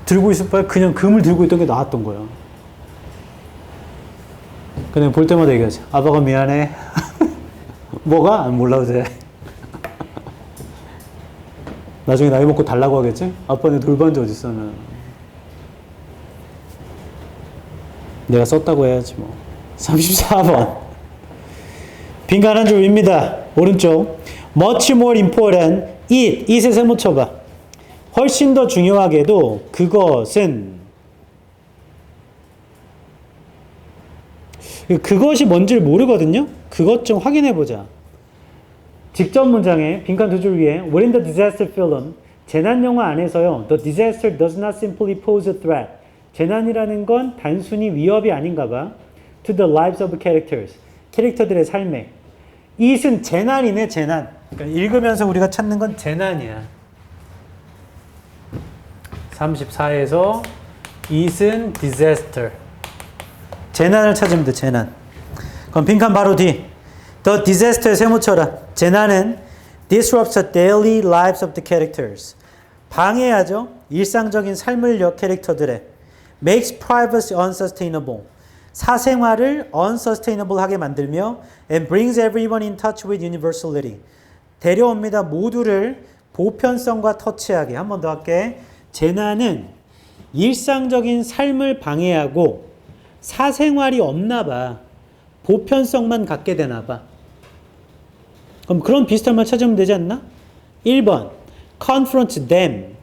들고 있을 바에 그냥 금을 들고 있던 게 나았던 거야. 그냥 볼 때마다 얘기하지. 아빠가 미안해. 뭐가? 몰라 돼. 나중에 나이 먹고 달라고 하겠지? 아빠는 돌반지 어딨어? 내가 썼다고 해야지 뭐. 34번. 빈칸 한 줄입니다. 오른쪽. Much more important. it의 세모 쳐봐. 훨씬 더 중요하게도 그것이 뭔지를 모르거든요. 그것 좀 확인해 보자. 직접 문장에 빈칸 두 줄 위에 What in the disaster film? 재난 영화 안에서요. The disaster does not simply pose a threat. 재난이라는 건 단순히 위협이 아닌가 봐. To the lives of characters. 캐릭터들의 삶에. it은 재난이네, 재난. 그러니까 읽으면서 우리가 찾는 건 재난이야. 34에서 it은 disaster. 재난을 찾으면 돼, 재난. 그럼 빈칸 바로 뒤. The disaster에 세모 쳐라. 재난은 disrupts the daily lives of the characters. 방해하죠. 일상적인 삶을 캐릭터들의. makes privacy unsustainable. 사생활을 unsustainable 하게 만들며 and brings everyone in touch with universality. 데려옵니다. 모두를 보편성과 터치하게. 한 번 더 할게. 재난은 일상적인 삶을 방해하고 사생활이 없나 봐. 보편성만 갖게 되나 봐. 그럼 그런 비슷한 말 찾으면 되지 않나? 1번. confront them.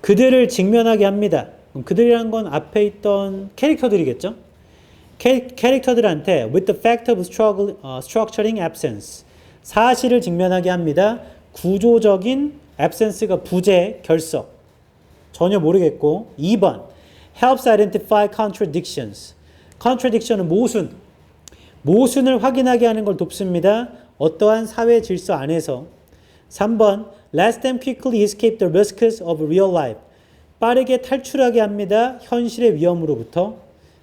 그들을 직면하게 합니다. 그럼 그들이란 건 앞에 있던 캐릭터들이겠죠? 캐릭터들한테 with the fact of structuring absence. 사실을 직면하게 합니다. 구조적인 absence가 부재, 결석. 전혀 모르겠고. 2번. helps identify contradictions. contradiction은 모순. 모순을 확인하게 하는 걸 돕습니다. 어떠한 사회 질서 안에서. 3번. lets them quickly escape the risks of real life. 빠르게 탈출하게 합니다. 현실의 위험으로부터.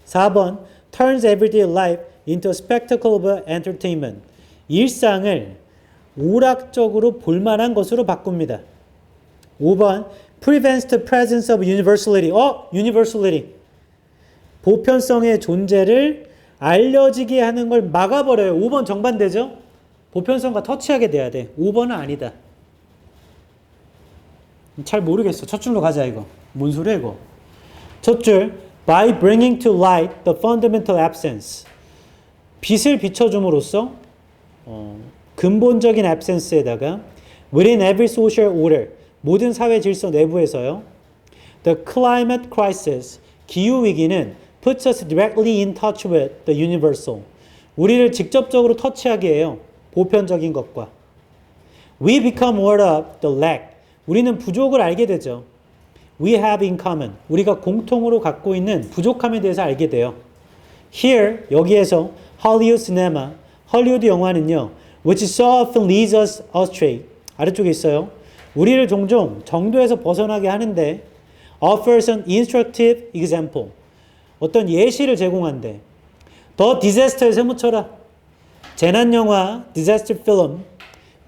4번. turns everyday life into a spectacle of entertainment. 일상을 오락적으로 볼만한 것으로 바꿉니다. 5번. prevents the presence of universality. universality. 보편성의 존재를 알려지게 하는 걸 막아버려요. 5번 정반대죠? 보편성과 터치하게 돼야 돼. 5번은 아니다. 잘 모르겠어. 첫 줄로 가자 이거. 뭔 소리야 이거. 첫 줄. By bringing to light the fundamental absence. 빛을 비춰줌으로써 근본적인 absence에다가 within every social order. 모든 사회 질서 내부에서요. The climate crisis. 기후위기는 puts us directly in touch with the universal. 우리를 직접적으로 터치하게 해요. 보편적인 것과. We become aware of the lack. 우리는 부족을 알게 되죠. We have in common. 우리가 공통으로 갖고 있는 부족함에 대해서 알게 돼요. Here, 여기에서 Hollywood cinema, 헐리우드 영화는요. Which so often leads us astray. 아래쪽에 있어요. 우리를 종종 정도에서 벗어나게 하는데 offers an instructive example. 어떤 예시를 제공한대. The disaster에 세모쳐라. 재난영화, disaster film,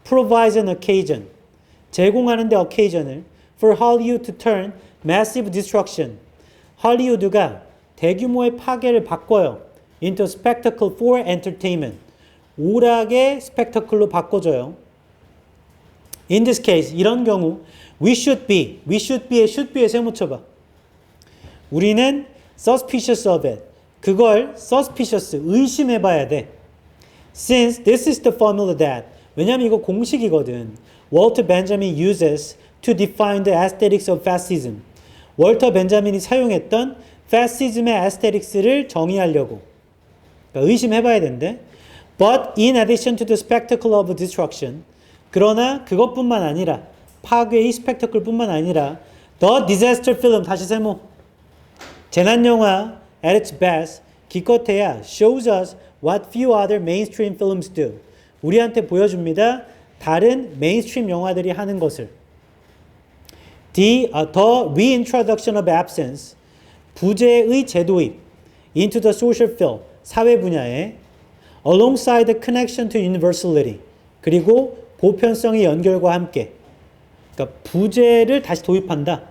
provides an occasion. 제공하는데 occasion을 for Hollywood to turn massive destruction. 헐리우드가 대규모의 파괴를 바꿔요. into spectacle for entertainment. 오락의 스펙터클로 바꿔줘요. In this case, 이런 경우 we should be에 should be에 세모쳐봐. 우리는 suspicious of it. 그걸 suspicious, 의심해봐야 돼. Since this is the formula that, 왜냐면 이거 공식이거든. Walter Benjamin uses to define the aesthetics of fascism. 월터 벤자민이 사용했던 fascism의 aesthetics를 정의하려고. 그러니까 의심해봐야 된대. But in addition to the spectacle of destruction, 그러나 그것뿐만 아니라 파괴의 스펙터클뿐만 아니라 The disaster film, 다시 세모. 재난영화 at its best, 기껏해야 shows us what few other mainstream films do. 우리한테 보여줍니다. 다른 메인스트림 영화들이 하는 것을. The reintroduction of absence, 부재의 재도입 into the social field, 사회 분야에 alongside the connection to universality, 그리고 보편성의 연결과 함께. 그러니까 부재를 다시 도입한다.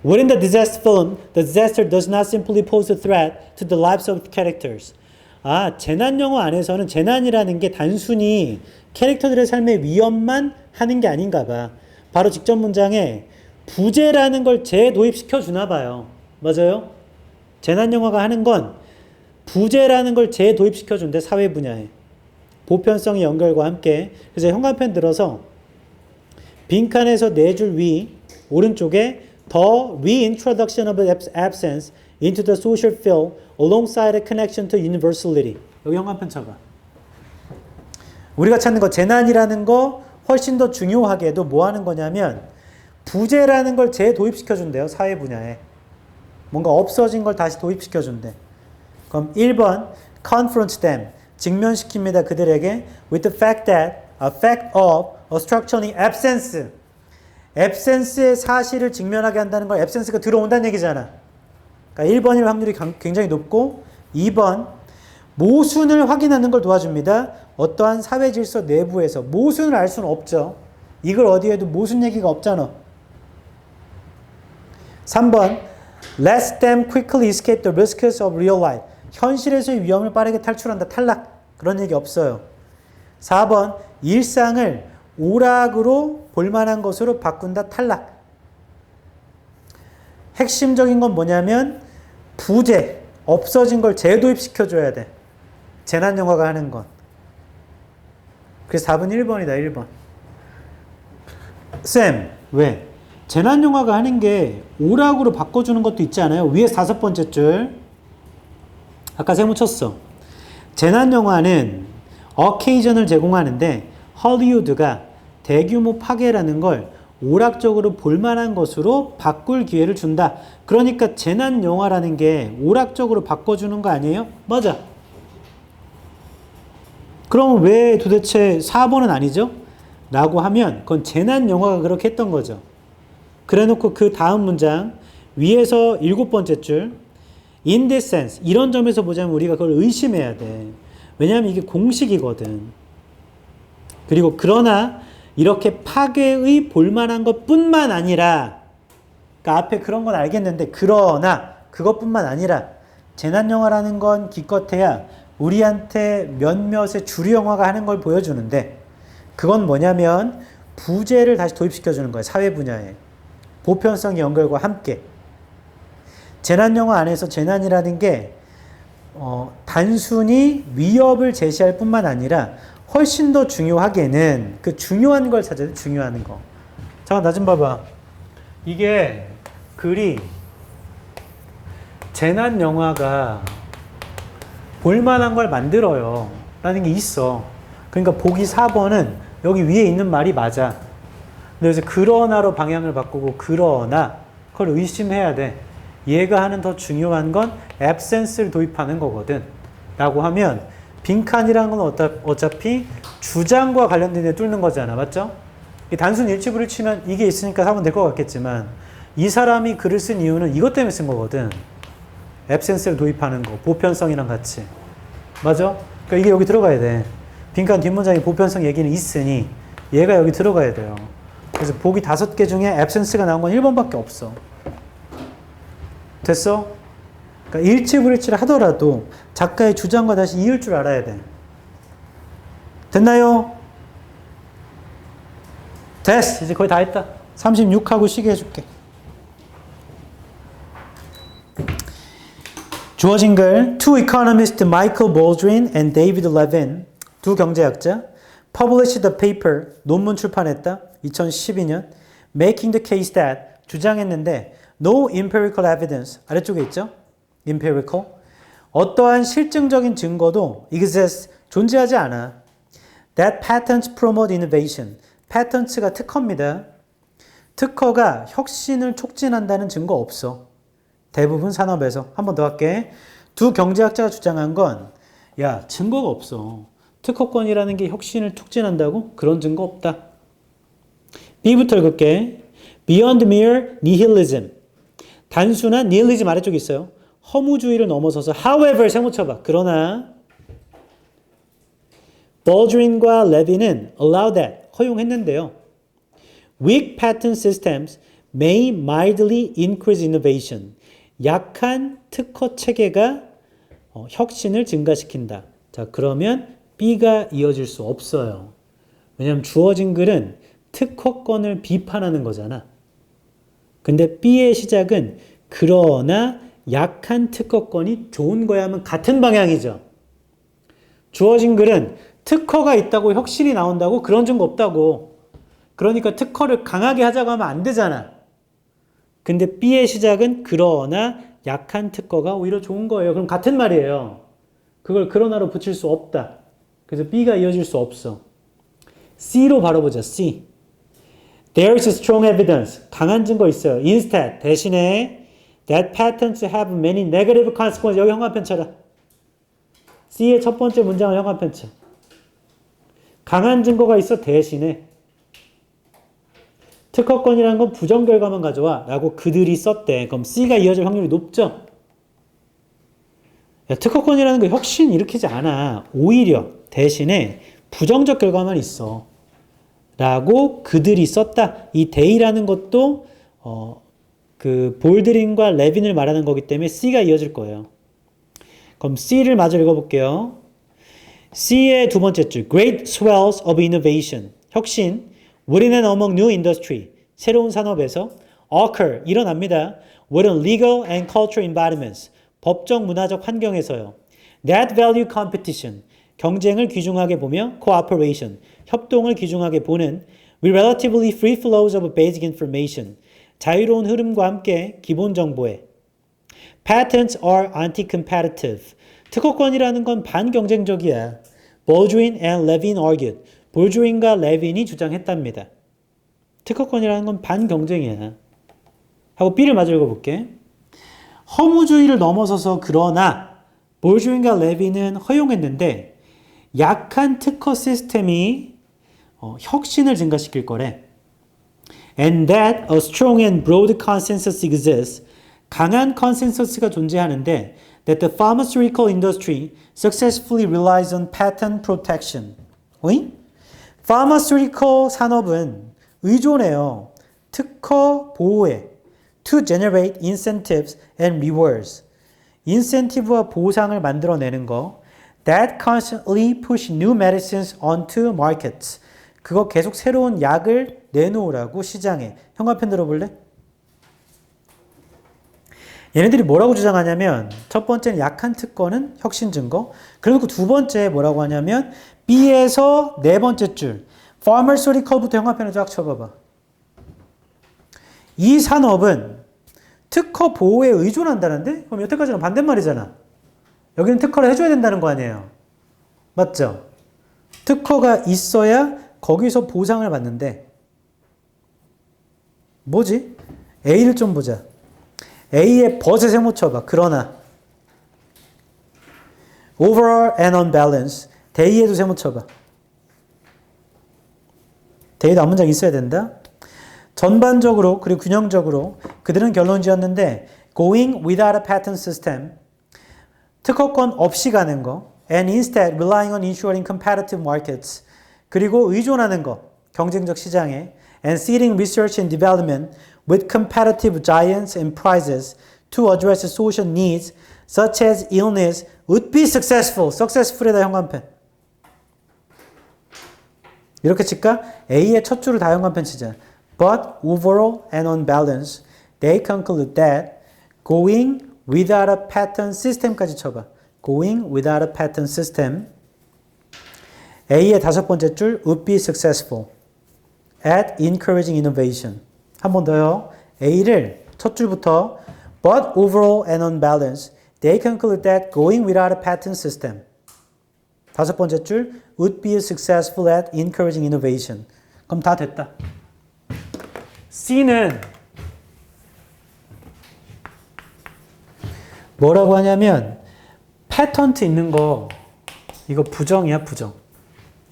Within the disaster film, the disaster does not simply pose a threat to the lives of characters. 재난 영화 안에서는 재난이라는 게 단순히 캐릭터들의 삶의 위험만 하는 게 아닌가 봐. 바로 직접 문장에 부재라는 걸 재도입시켜 주나 봐요. 맞아요? 재난 영화가 하는 건 부재라는 걸 재도입시켜준대, 사회 분야에. 보편성의 연결과 함께. 그래서 현관펜 들어서 빈칸에서 4줄 위, 오른쪽에 The reintroduction of absence into the social field alongside a connection to universality. 여기 현관펜 쳐봐. 우리가 찾는 거, 재난이라는 거 훨씬 더 중요하게도 뭐 하는 거냐면 부재라는 걸 재도입시켜준대요, 사회 분야에. 뭔가 없어진 걸 다시 도입시켜준대. 그럼 1번 confront them, 직면시킵니다 그들에게 with the fact of a structural absence. absence의 사실을 직면하게 한다는 걸 absence가 들어온다는 얘기잖아. 그러니까 1번일 확률이 굉장히 높고 2번 모순을 확인하는 걸 도와줍니다. 어떠한 사회 질서 내부에서 모순을 알 수는 없죠. 이걸 어디에도 모순 얘기가 없잖아. 3번 let them quickly escape the risks of real life. 현실에서의 위험을 빠르게 탈출한다. 탈락. 그런 얘기 없어요. 4번 일상을 오락으로 볼만한 것으로 바꾼다. 탈락. 핵심적인 건 뭐냐면 부재, 없어진 걸 재도입시켜줘야 돼. 재난영화가 하는 건. 그래서 답은 1번이다. 1번. 쌤, 왜? 재난영화가 하는 게 오락으로 바꿔주는 것도 있지 않아요? 위에서 5번째 줄. 아까 세모 쳤어. 재난영화는 어케이전을 제공하는데 헐리우드가 대규모 파괴라는 걸 오락적으로 볼만한 것으로 바꿀 기회를 준다. 그러니까 재난영화라는 게 오락적으로 바꿔주는 거 아니에요? 맞아. 그럼 왜 도대체 4번은 아니죠? 라고 하면 그건 재난영화가 그렇게 했던 거죠. 그래 놓고 그 다음 문장 위에서 7번째 줄 in this sense, 이런 점에서 보자면 우리가 그걸 의심해야 돼. 왜냐하면 이게 공식이거든. 그리고 그러나 이렇게 파괴의 볼만한 것뿐만 아니라, 그러니까 앞에 그런 건 알겠는데 그러나 그것뿐만 아니라 재난영화라는 건 기껏해야 우리한테 몇몇의 주류영화가 하는 걸 보여주는데 그건 뭐냐면 부재를 다시 도입시켜주는 거예요. 사회 분야에. 보편성 연결과 함께. 재난영화 안에서 재난이라는 게 단순히 위협을 제시할 뿐만 아니라 훨씬 더 중요하게는 그 중요한 걸 찾아야 돼. 중요한 거. 잠깐 나 좀 봐봐. 이게 글이 재난영화가 볼만한 걸 만들어요 라는 게 있어. 그러니까 보기 4번은 여기 위에 있는 말이 맞아. 근데 그래서 그러나로 방향을 바꾸고 그러나 그걸 의심해야 돼. 얘가 하는 더 중요한 건 absence를 도입하는 거거든 라고 하면 빈칸이라는 건 어차피 주장과 관련된 데 뚫는 거잖아. 맞죠? 단순 일치부를 치면 이게 있으니까 하면 될 것 같겠지만 이 사람이 글을 쓴 이유는 이것 때문에 쓴 거거든. absence를 도입하는 거. 보편성이랑 같이. 맞아? 그러니까 이게 여기 들어가야 돼. 빈칸 뒷문장에 보편성 얘기는 있으니 얘가 여기 들어가야 돼요. 그래서 보기 5개 중에 absence가 나온 건 1번밖에 없어. 됐어? 그러니까 일치불일치를 하더라도 작가의 주장과 다시 이을 줄 알아야 돼. 됐나요? 됐어. 이제 거의 다 했다. 36하고 쉬게 해줄게. 주어진 글 Two economists Michael Baldwin and David Levin, 두 경제학자, published the paper, 논문 출판했다. 2012년. Making the case that, 주장했는데 No empirical evidence, 아래쪽에 있죠? empirical. 어떠한 실증적인 증거도 exists, 존재하지 않아. That patents promote innovation. patents가 특허입니다. 특허가 혁신을 촉진한다는 증거 없어. 대부분 산업에서. 한 번 더 할게. 두 경제학자가 주장한 건 야, 증거가 없어. 특허권이라는 게 혁신을 촉진한다고? 그런 증거 없다. B부터 읽을게. Beyond mere nihilism. 단순한 nihilism 아래쪽에 있어요. 허무주의를 넘어서서 however 세모 쳐봐. 그러나 Baldwin과 Levin은 allow that, 허용했는데요. Weak patent systems may mildly increase innovation. 약한 특허 체계가 혁신을 증가시킨다. 자, 그러면 B가 이어질 수 없어요. 왜냐하면 주어진 글은 특허권을 비판하는 거잖아. 근데 B의 시작은 그러나 약한 특허권이 좋은 거야 하면 같은 방향이죠. 주어진 글은 특허가 있다고 혁신이 나온다고 그런 증거 없다고. 그러니까 특허를 강하게 하자고 하면 안 되잖아. 근데 B의 시작은 그러나 약한 특허가 오히려 좋은 거예요. 그럼 같은 말이에요. 그걸 그러나로 붙일 수 없다. 그래서 B가 이어질 수 없어. C로 바로 보자. C. There is strong evidence. 강한 증거 있어요. Instead, 대신에 that patents have many negative consequences. 여기 형광펜 쳐라. C의 첫 번째 문장을 형광펜 쳐. 강한 증거가 있어 대신에 특허권이라는 건 부정 결과만 가져와 라고 그들이 썼대. 그럼 C가 이어질 확률이 높죠? 야, 특허권이라는 거 혁신 일으키지 않아. 오히려 대신에 부정적 결과만 있어. 라고 그들이 썼다. 이 they라는 것도 그 볼드린과 레빈을 말하는 거기 때문에 C가 이어질 거예요. 그럼 C를 마저 읽어볼게요. C의 두 번째 줄 Great swells of innovation 혁신 within and among new industry 새로운 산업에서 occur 일어납니다. within legal and cultural environments 법적 문화적 환경에서요. That value competition 경쟁을 귀중하게 보며 cooperation 협동을 귀중하게 보는 with relatively free flows of basic information 자유로운 흐름과 함께 기본 정보에 Patents are anti-competitive. 특허권이라는 건 반경쟁적이야. Baldwin and Levin argued. 볼드윈과 레빈이 주장했답니다. 특허권이라는 건 반경쟁이야. 하고 B를 마저 읽어볼게. 허무주의를 넘어서서 그러나 볼드윈과 레빈은 허용했는데 약한 특허 시스템이 혁신을 증가시킬 거래. And that a strong and broad consensus exists. 강한 컨센서스가 존재하는데 that the pharmaceutical industry successfully relies on patent protection. 어이? pharmaceutical 산업은 의존해요. 특허 보호에 to generate incentives and rewards. 인센티브와 보상을 만들어내는 거 that constantly push new medicines onto markets. 그거 계속 새로운 약을 내놓으라고 시장에. 형광펜 들어볼래? 얘네들이 뭐라고 주장하냐면 첫 번째는 약한 특허는 혁신 증거. 그리고 두 번째 뭐라고 하냐면 B에서 네 번째 줄 pharmaceutical부터 형광펜을 쫙 쳐봐봐. 이 산업은 특허 보호에 의존한다는데? 그럼 여태까지는 반대말이잖아. 여기는 특허를 해줘야 된다는 거 아니에요. 맞죠? 특허가 있어야 거기서 보상을 받는데 뭐지? A를 좀 보자. A의 but에 세모 쳐봐. 그러나 overall and on balance they에도 세모 쳐봐. they도 앞문장 있어야 된다. 전반적으로 그리고 균형적으로 그들은 결론 지었는데 going without a patent system 특허권 없이 가는 거 and instead relying on ensuring competitive markets 그리고 의존하는 거 경쟁적 시장에 and seeding research and development with competitive giants and prizes to address social needs such as illness would be successful. successful에다 형광펜. 이렇게 칠까? A의 첫 줄을 다 형광펜 치자. But overall and on balance, they conclude that going without a patent system까지 쳐봐. Going without a patent system. A의 다섯 번째 줄 would be successful at encouraging innovation. 한 번 더요. A를 첫 줄부터 but overall and on balance, they conclude that going without a patent system. 다섯 번째 줄 would be successful at encouraging innovation. 그럼 다 됐다. C는 뭐라고 하냐면 패턴트 있는 거 이거 부정이야 부정.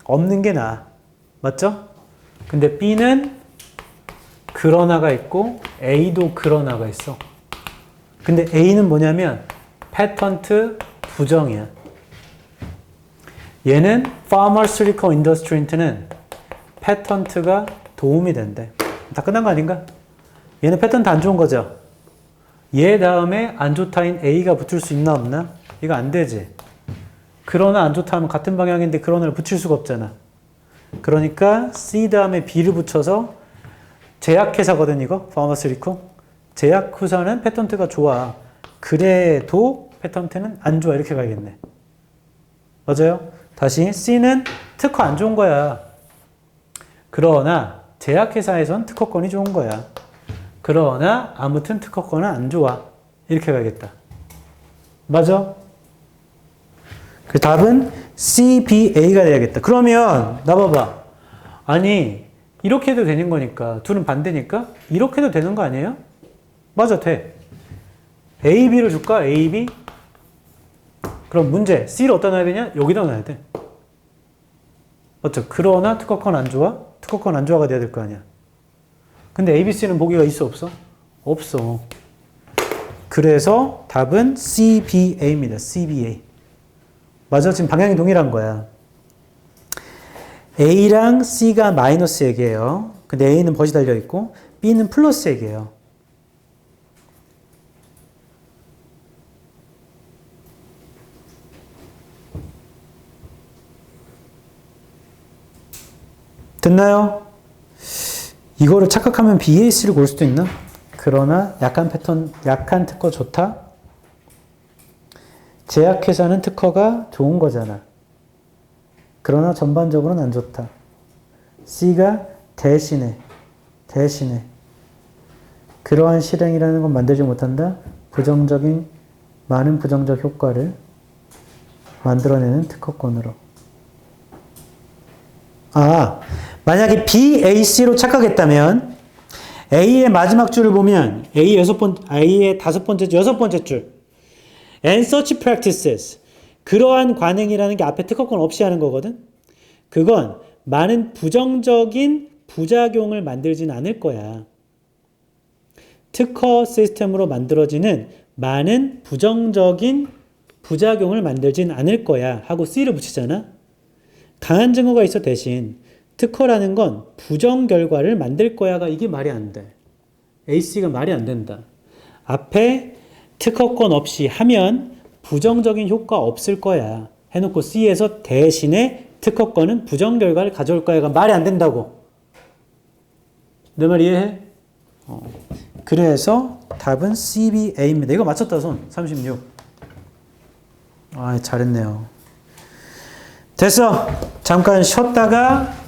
없는 게 나아. 맞죠? 근데 B는 그러나가 있고 A도 그러나가 있어. 근데 A는 뭐냐면 패턴트 부정이야. 얘는 pharmaceutical industry는 패턴트가 도움이 된대. 다 끝난 거 아닌가? 얘는 패턴트 안 좋은 거죠? 얘 다음에 안 좋다인 A가 붙을 수 있나 없나? 이거 안 되지. 그러나 안 좋다 하면 같은 방향인데 그러나를 붙일 수가 없잖아. 그러니까 C 다음에 B를 붙여서 제약회사거든 이거? pharmaceutical. 제약회사는 패턴트가 좋아. 그래도 패턴 10은 안 좋아. 이렇게 가야겠네. 맞아요? 다시 C는 특허 안 좋은 거야. 그러나 제약회사에선 특허권이 좋은 거야. 그러나 아무튼 특허권은 안 좋아. 이렇게 가야겠다. 맞아? 그 답은 CBA가 돼야겠다. 그러면 나 봐봐. 아니 이렇게 해도 되는 거니까 둘은 반대니까 이렇게 해도 되는 거 아니에요? 맞아 돼. A, B를 줄까? A, B? 그럼 문제 C를 어디다 놔야 되냐? 여기다 놔야 돼. 맞죠? 그러나 특허권 안 좋아? 특허권 안 좋아가 돼야 될 거 아니야. 근데 A, B, C는 보기가 있어 없어? 없어. 그래서 답은 CBA입니다. CBA. 맞아? 지금 방향이 동일한 거야. A랑 C가 마이너스 얘기예요. 근데 A는 벗이 달려있고 B는 플러스 얘기예요. 됐나요? 이거를 착각하면 BAC를 고를 수도 있나? 그러나 약한 패턴, 약한 특허 좋다? 제약회사는 특허가 좋은 거잖아. 그러나 전반적으로는 안 좋다. C가 대신에 그러한 실행이라는 건 만들지 못한다. 많은 부정적 효과를 만들어내는 특허권으로. 만약에 BAC로 착각했다면 A의 마지막 줄을 보면 A의 다섯 번째 줄, 여섯 번째 줄 and such practices 그러한 관행이라는 게 앞에 특허권 없이 하는 거거든. 그건 많은 부정적인 부작용을 만들진 않을 거야. 특허 시스템으로 만들어지는 많은 부정적인 부작용을 만들진 않을 거야 하고 C를 붙이잖아. 강한 증거가 있어 대신 특허라는 건 부정 결과를 만들 거야가 이게 말이 안 돼. AC가 말이 안 된다. 앞에 특허권 없이 하면 부정적인 효과 없을 거야. 해놓고 C에서 대신에 특허권은 부정 결과를 가져올 거야가 말이 안 된다고. 내 말 이해해? 그래서 답은 CBA입니다. 이거 맞췄다 손. 36. 잘했네요. 됐어. 잠깐 쉬었다가